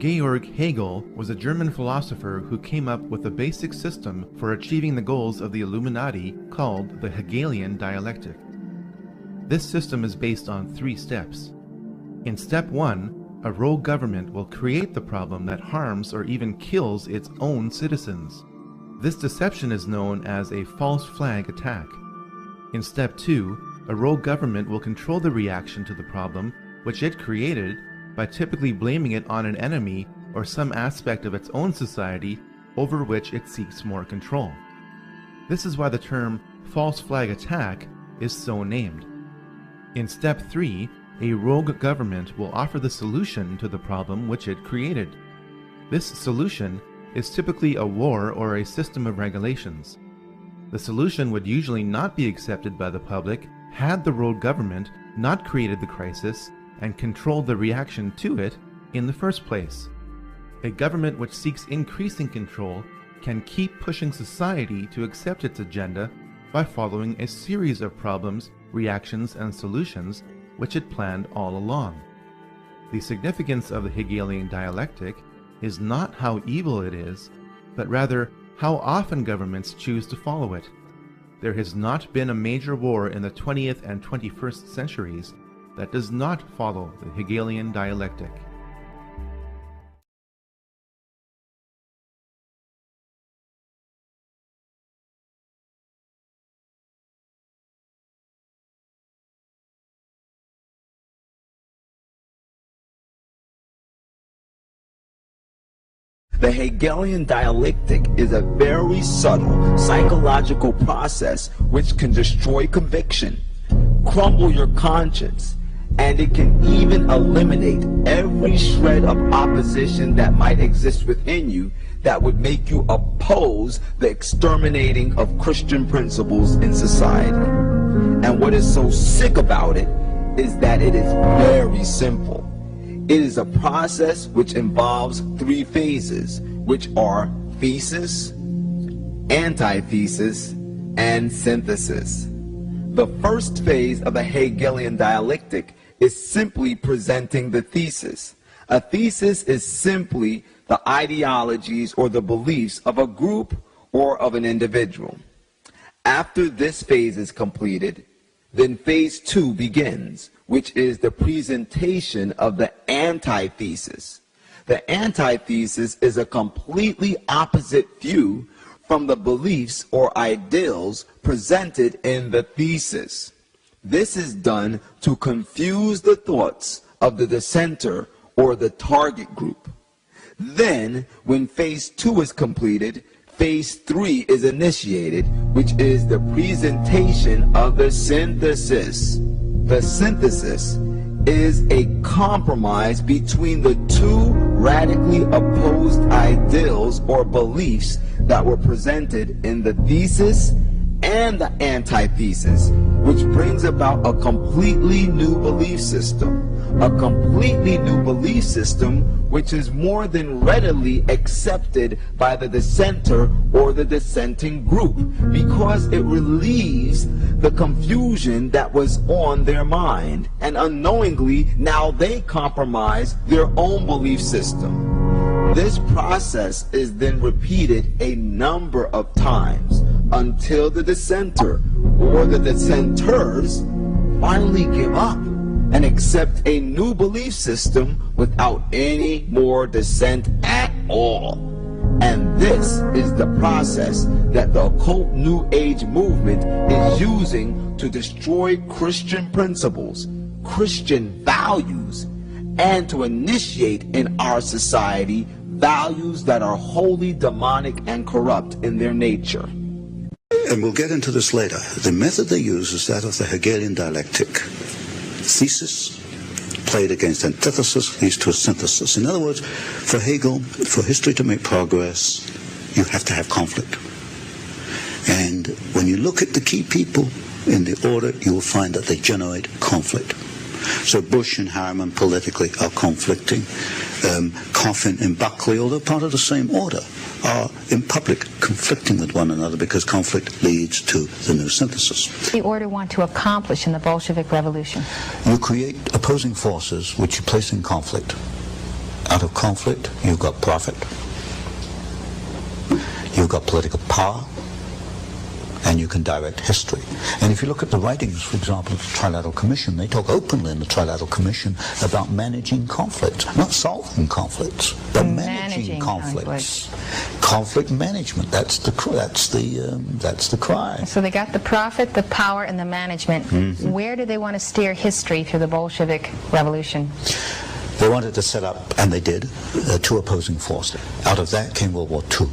Georg Hegel was a German philosopher who came up with a basic system for achieving the goals of the Illuminati called the Hegelian dialectic. This system is based on 3 steps. In step 1, a rogue government will create the problem that harms or even kills its own citizens. This deception is known as a false flag attack. In step 2, a rogue government will control the reaction to the problem which it created by typically blaming it on an enemy or some aspect of its own society over which it seeks more control. This is why the term false flag attack is so named. In step 3, a rogue government will offer the solution to the problem which it created. This solution is typically a war or a system of regulations. The solution would usually not be accepted by the public had the rogue government not created the crisis and controlled the reaction to it in the first place. A government which seeks increasing control can keep pushing society to accept its agenda by following a series of problems, reactions, and solutions which it planned all along. The significance of the Hegelian dialectic is not how evil it is, but rather how often governments choose to follow it. There has not been a major war in the 20th and 21st centuries that does not follow the Hegelian dialectic. The Hegelian dialectic is a very subtle psychological process which can destroy conviction, crumble your conscience, and it can even eliminate every shred of opposition that might exist within you that would make you oppose the exterminating of Christian principles in society. And what is so sick about it is that it is very simple. It is a process which involves 3 phases, which are thesis, antithesis, and synthesis. The first phase of the Hegelian dialectic is simply presenting the thesis. A thesis is simply the ideologies or the beliefs of a group or of an individual. After this phase is completed, then phase 2 begins, which is the presentation of the antithesis. The antithesis is a completely opposite view from the beliefs or ideals presented in the thesis. This is done to confuse the thoughts of the dissenter or the target group. Then, when phase 2 is completed, phase 3 is initiated, which is the presentation of the synthesis. The synthesis is a compromise between the 2 radically opposed ideals or beliefs that were presented in the thesis and the antithesis, which brings about a completely new belief system. A completely new belief system which is more than readily accepted by the dissenter or the dissenting group because it relieves the confusion that was on their mind, and unknowingly now they compromise their own belief system. This process is then repeated a number of times until the dissenter or the dissenters finally give up and accept a new belief system without any more dissent at all. And this is the process that the occult New Age movement is using to destroy Christian principles, Christian values, and to initiate in our society values that are wholly demonic and corrupt in their nature. And we'll get into this later. The method they use is that of the Hegelian dialectic. Thesis played against antithesis leads to a synthesis. In other words, for Hegel, for history to make progress, you have to have conflict. And when you look at the key people in the order, you will find that they generate conflict. So Bush and Harriman politically are conflicting. Coffin and Buckley, although part of the same order, are in public conflicting with one another because conflict leads to the new synthesis. The order want to accomplish in the Bolshevik Revolution? You create opposing forces which you place in conflict. Out of conflict, you've got profit, you've got political power, and you can direct history. And if you look at the writings, for example, of the Trilateral Commission, they talk openly in the Trilateral Commission about managing conflicts, not solving conflicts, but managing conflicts. Conflict management, that's the cry. So they got the profit, the power, and the management. Where do they want to steer history through the Bolshevik Revolution? They wanted to set up, and they did, two opposing forces. Out of that came World War II.